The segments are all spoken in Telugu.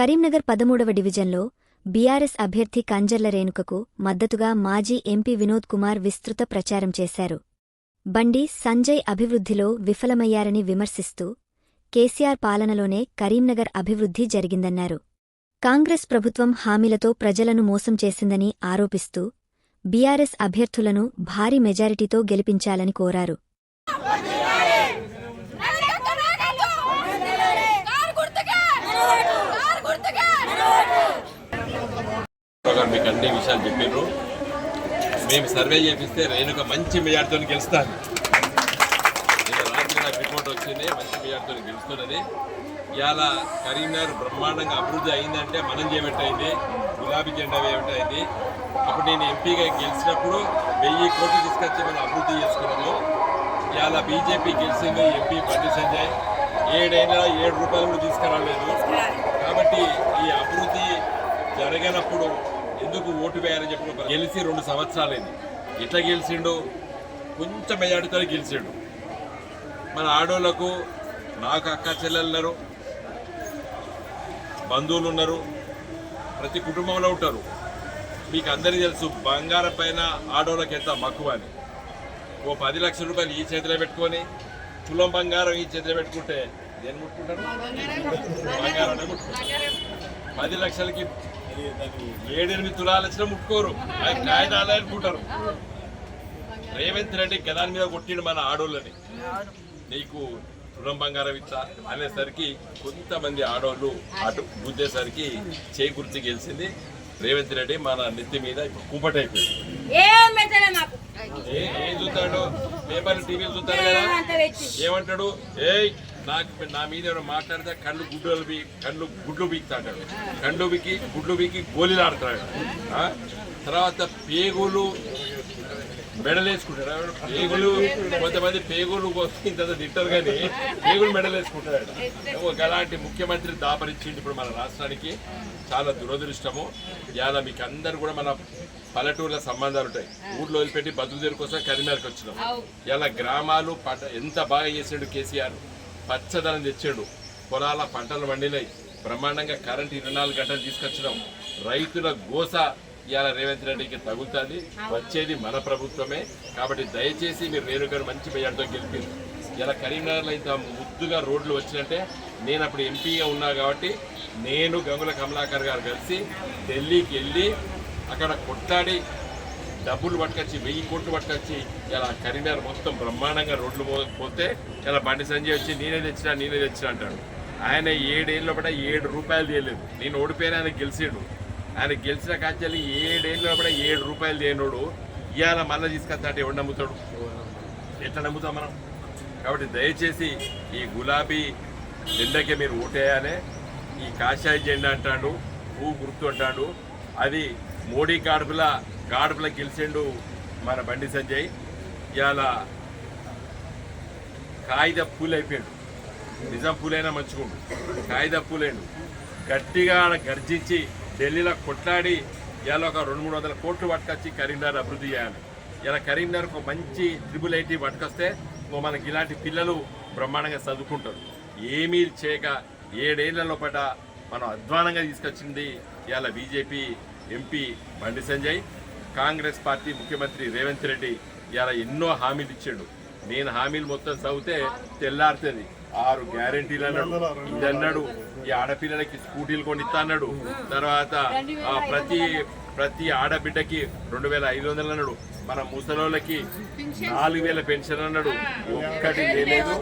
కరీంనగర్ 13వ డివిజన్లో బీఆర్ఎస్ అభ్యర్థి కంజర్ల రేణుకకు మద్దతుగా మాజీ ఎంపీ వినోద్ కుమార్ విస్తృత ప్రచారం చేశారు. బండి సంజయ్ అభివృద్ధిలో విఫలమయ్యారని విమర్శిస్తూ కేసీఆర్ పాలనలోనే కరీంనగర్ అభివృద్ధి జరిగిందన్నారు. కాంగ్రెస్ ప్రభుత్వం హామీలతో ప్రజలను మోసం చేసిందని ఆరోపిస్తూ బీఆర్ఎస్ అభ్యర్థులను భారీ మెజారిటీతో గెలిపించాలని కోరారు. మీకు అన్ని విషయాలు చెప్పారు. మేము సర్వే చేపిస్తే రేణుక మంచి మెజార్టీతో గెలుస్తాను. రాత్రి నాకు రిపోర్ట్ వచ్చింది, మంచి మెజార్టీతో గెలుస్తున్నది. ఇవాళ కరీంనగర్ బ్రహ్మాండంగా అభివృద్ధి అయిందంటే మనం చేయబెట్టయింది, గులాబీ జెండా వేయబెట్టయింది. అప్పుడు నేను ఎంపీగా గెలిచినప్పుడు 1000 కోట్లు తీసుకొచ్చి మనం అభివృద్ధి చేసుకున్నాము. ఇవాళ బీజేపీ గెలిచింది, ఎంపీ బండి సంజయ్ 7 ఏళ్ళ 7 రూపాయలు కూడా తీసుకురాలేదు. కాబట్టి ఈ అభివృద్ధి జరగనప్పుడు ఎందుకు ఓటు వేయాలని చెప్పి గెలిచి 2 సంవత్సరాలైంది. ఎట్లా గెలిచిండు? కొంచెం మెజార్టీతో గెలిచాడు. మన ఆడోళ్లకు నాకు అక్క చెల్లెలు ఉన్నారు, బంధువులు ఉన్నారు, ప్రతి కుటుంబంలో ఉంటారు. మీకు అందరికీ తెలుసు బంగారం పైన ఆడోళ్ళకి ఎంత మక్కువ అని. ఓ 10 లక్షల రూపాయలు ఈ చేతిలో పెట్టుకొని తులం బంగారం ఈ చేతిలో పెట్టుకుంటే దేన్ని ముట్టుకుంటారు? బంగారం ముట్టుకుంటారు. 10 లక్షలకి 7-8 తులాలు వచ్చినా ముట్టుకోరు, కాగితాలు అనుకుంటారు. రేవంత్ రెడ్డి గదాని మీద కొట్టిండు మన ఆడోళ్ళని. నీకు తులం బంగారం ఇచ్చా అనేసరికి కొంతమంది ఆడోళ్ళు అటు గుద్దేసరికి చేకూర్చి గెలిచింది రేవంత్ రెడ్డి. మన నెత్తి మీద ఇప్పుడు కుంపటి అయిపోయింది. ఏం చూస్తాడు? పేపర్లు టీవీలు చూస్తాడు కదా, ఏమంటాడు? నా మీద ఎవరు మాట్లాడితే కళ్ళు గుడ్లు బీక్తాడు, గుడ్లు బీకి గోళీలు ఆడతాడు. తర్వాత పేగులు మెడలేసుకుంటాడు. పేగులు కొంతమంది పేగులు ఇంత తింటారు కానీ పేగులు మెడలేసుకుంటాడు. అలాంటి ముఖ్యమంత్రి దాపరించింది ఇప్పుడు మన రాష్ట్రానికి. చాలా దురదృష్టము. ఇలా మీకు అందరు కూడా మన పల్లెటూర్ల సంబంధాలు ఉంటాయి. ఊళ్ళో వదిలిపెట్టి బతులు తెరు కోసం కరీంనగర్కి వచ్చినాం. ఇలా గ్రామాలు ఎంత బాగా చేసాడు కేసీఆర్. పచ్చదనం తెచ్చాడు, పొలాల పంటలు వండినాయి, బ్రహ్మాండంగా కరెంట్ 24 గంటలు తీసుకొచ్చినాం. రైతుల గోస ఇవాళ రేవంత్ రెడ్డికి తగులుతుంది. వచ్చేది మన ప్రభుత్వమే. కాబట్టి దయచేసి మీరు రేణుకను మంచి మెజార్టీతో గెలిపారు. ఇలా కరీంనగర్లో ఇంత ముద్దుగా రోడ్లు వచ్చినట్టే నేను అప్పుడు ఎంపీగా ఉన్నా కాబట్టి నేను గంగుల కమలాకర్ గారు కలిసి ఢిల్లీకి వెళ్ళి అక్కడ కొట్లాడి డబ్బులు పట్టుకొచ్చి 1000 కోట్లు పట్టుకొచ్చి ఇలా కరీంనగర్ మొత్తం బ్రహ్మాండంగా రోడ్లు పోతే ఇలా బండి సంజయ్ వచ్చి నేనే తెచ్చినా అంటాడు. ఆయన 7 ఏళ్ళ పడ 7 రూపాయలు తీయలేదు. నేను ఓడిపోయిన ఆయన గెలిచాడు. ఆయన గెలిచిన కాంచెల్లి 7 ఏళ్ళ పడ 7 రూపాయలు తీయనోడు ఇవాళ మళ్ళీ తీసుకొస్తా అంటే ఎవడు నమ్ముతాడు? ఎట్లా నమ్ముతాం మనం? కాబట్టి దయచేసి ఈ గులాబీ జెండాకే మీరు ఓటేయాలి. ఈ కాషాయ జెండా అంటాడు, పువ్వు గుర్తు అంటాడు. అది మోడీ గాడుపుల గెలిచిండు మన బండి సంజయ్. ఇవాళ కాగిత పూలు అయిపోయాడు. నిజం పూలైనా మంచుకుండు, కాగిత పూలేండు. గట్టిగా గర్జించి ఢిల్లీలో కొట్లాడి ఇవాళ ఒక 200-300 కోట్లు పట్టుకొచ్చి కరీంనగర్ అభివృద్ధి చేయాలి. ఇలా కరీంనగర్ ఒక మంచి IIIT పట్టుకొస్తే మనకి ఇలాంటి పిల్లలు బ్రహ్మాండంగా చదువుకుంటారు. ఏమీ చేయక 7 ఏళ్ల లోపల మనం అధ్వానంగా తీసుకొచ్చింది ఇవాళ BJP MP Bandi Sanjay. Congress party ముఖ్యమంత్రి రేవంత్ రెడ్డి ఇవాళ ఎన్నో హామీలు ఇచ్చాడు. నేను హామీలు మొత్తం చదివితే తెల్లారుతుంది. 6 గ్యారెంటీలు అన్నాడు, ఇదన్నాడు. ఈ ఆడపిల్లలకి స్కూటీలు కొని ఇస్తా అన్నాడు. తర్వాత ప్రతి ఆడబిడ్డకి 2500 అన్నాడు. మన ముసలోళ్ళకి 4000 పెన్షన్ అన్నాడు. ఒక్కటి లేదు.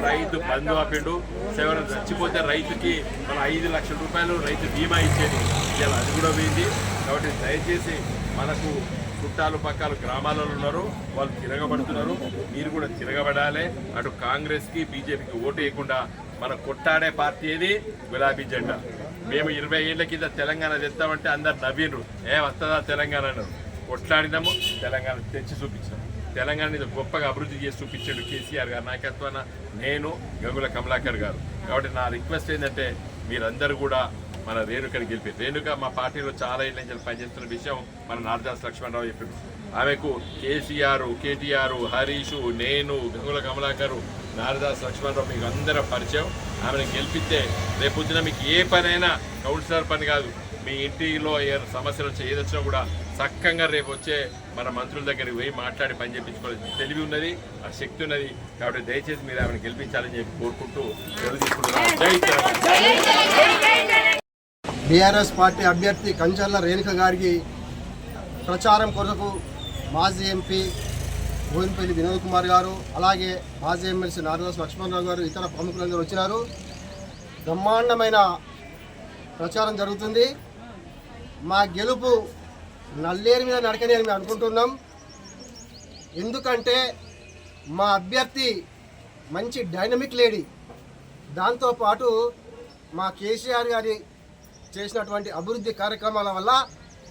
రైతు బంధు ఆపిండు. ఎవరైనా చచ్చిపోతే రైతుకి మన 5 లక్షల రూపాయలు రైతు బీమా ఇచ్చేది. ఇలా అది కూడా పోయింది. కాబట్టి దయచేసి మనకు చుట్టాలు పక్కలు గ్రామాలలో ఉన్నారు, వాళ్ళు తిరగబడుతున్నారు. మీరు కూడా తిరగబడాలి. అటు కాంగ్రెస్కి బీజేపీకి ఓటు వేయకుండా మన కొట్టాడే పార్టీ ఏది? గులాబీ జెండా. మేము 20 ఏళ్ల కింద తెలంగాణ తెస్తామంటే అందరు నవ్విండ్రు. వస్తుందా తెలంగాణ అన్నారు. కొట్లాడినాము, తెలంగాణ తెచ్చి చూపించాము. తెలంగాణ గొప్పగా అభివృద్ధి చేసి చూపించాడు కేసీఆర్ గారు నాయకత్వాన, నేను గంగుల కమలాకర్ గారు. కాబట్టి నా రిక్వెస్ట్ ఏంటంటే మీరందరూ కూడా మన రేణుకని గెలిపారు. రేణుక మా పార్టీలో చాలా ఏళ్ళ నుంచి పనిచేస్తున్న విషయం మన నారదాస్ లక్ష్మణరావు చెప్పాడు. ఆమెకు కేసీఆర్, కేటీఆర్, హరీష్, నేను, గంగుల కమలాకర్ నారదాస్ లక్ష్మణరావు మీకు అందరూ పరిచయం. ఆమెను గెలిపిస్తే రేపొద్దున మీకు ఏ పనైనా కౌన్సిలర్ పని కాదు, మీ ఇంటిలో ఏ సమస్యలు వచ్చి ఏదొచ్చినా కూడా చక్కగా రేపు వచ్చే మన మంత్రుల దగ్గరికి పోయి మాట్లాడి పని చేయించుకోవాలి. తెలివి ఉన్నది, ఆ శక్తి ఉన్నది. కాబట్టి దయచేసి మీరు ఆమెను గెలిపించాలని చెప్పి కోరుకుంటూ సెలవు తీసుకుంటున్నాను. జై తెలంగాణ. బీఆర్ఎస్ పార్టీ అభ్యర్థి కంచర్ల రేణుక గారికి ప్రచారం కొరకు మాజీ ఎంపీ బోయినపల్లి వినోద్ కుమార్ గారు, అలాగే మాజీ ఎమ్మెల్సీ నారదాస్ లక్ష్మణరావు గారు, ఇతర ప్రముఖులందరూ వచ్చినారు. బ్రహ్మాండమైన ప్రచారం జరుగుతుంది. మా గెలుపు నల్లేరు మీద నడకని అని మేము అనుకుంటున్నాం. ఎందుకంటే మా అభ్యర్థి మంచి డైనమిక్ లేడీ, దాంతోపాటు మా కేసీఆర్ గారి చేసినటువంటి అభివృద్ధి కార్యక్రమాల వల్ల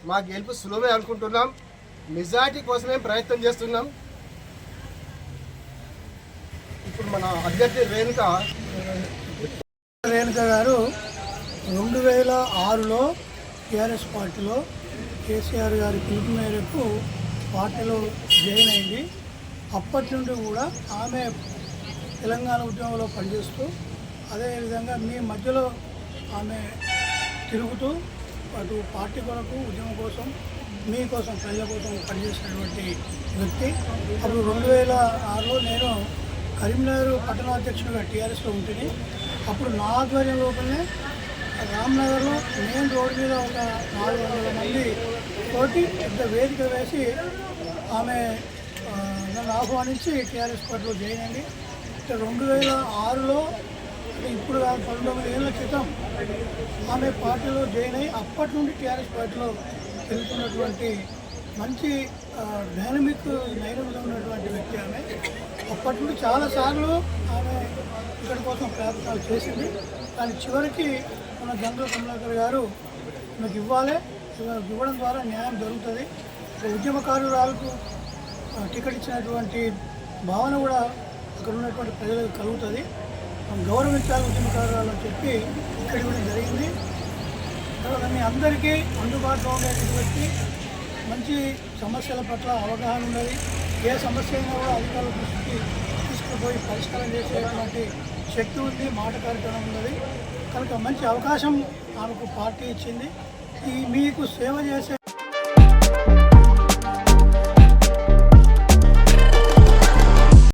మా గెలుపు సులువే అనుకుంటున్నాం. మెజారిటీ కోసమే ప్రయత్నం చేస్తున్నాం. ఇప్పుడు మన అభ్యర్థి రేణుక గారు 2006లో టీఆర్ఎస్ పార్టీలో కేసీఆర్ గారి పిలుపు మేరకు పార్టీలో జాయిన్ అయింది. అప్పటి నుండి కూడా ఆమె తెలంగాణ ఉద్యమంలో పనిచేస్తూ, అదేవిధంగా మీ మధ్యలో ఆమె తిరుగుతూ అటు పార్టీ కొరకు, ఉద్యమం కోసం, మీకోసం, ప్రజల కోసం పనిచేసినటువంటి వ్యక్తి. అప్పుడు 2006లో నేను కరీంనగర్ పట్టణాధ్యక్షుడిగా టీఆర్ఎస్లో ఉంటుంది. అప్పుడు నా ఆధ్వర్యం లోపలనే రామ్నగర్లో మెయిన్ రోడ్డు మీద ఒక 400 మంది తోటి పెద్ద వేదిక వేసి ఆమె నన్ను ఆహ్వానించి టీఆర్ఎస్ పార్టీలో జాయిన్ అయింది. 2006లో ఇప్పుడు 19 ఏళ్ల క్రితం ఆమె పార్టీలో జాయిన్ అయ్యి అప్పటి నుండి టీఆర్ఎస్ పార్టీలో తిరుగుతున్నటువంటి మంచి డైనమిక్ నైరంలో ఉన్నటువంటి వ్యక్తి ఆమె. అప్పటి నుండి చాలాసార్లు ఆమె ఇక్కడ కోసం ప్రయత్నాలు చేసింది. కానీ చివరికి మన గంగా కమలాకర్ గారు నాకు ఇవ్వడం ద్వారా న్యాయం జరుగుతుంది, ఉద్యమకారురాలకు టికెట్ ఇచ్చినటువంటి భావన కూడా అక్కడ ఉన్నటువంటి ప్రజలకు కలుగుతుంది, గౌరవించాలి ఉద్యమకారురాలని చెప్పి ఇక్కడ ఇవ్వడం జరిగింది. తర్వాత మీ అందరికీ అందుబాటులో ఉండేటువంటి మంచి సమస్యల పట్ల అవగాహన ఉన్నది. ఏ సమస్య అయినా కూడా అధికారుల దృష్టికి తీసుకుపోయి పరిష్కారం చేసేటువంటి శక్తి ఉంది, మాట కార్యక్రమం ఉన్నది. కనుక మంచి అవకాశం ఆమెకు పార్టీ ఇచ్చింది. ఈ మీకు సేవ చేసే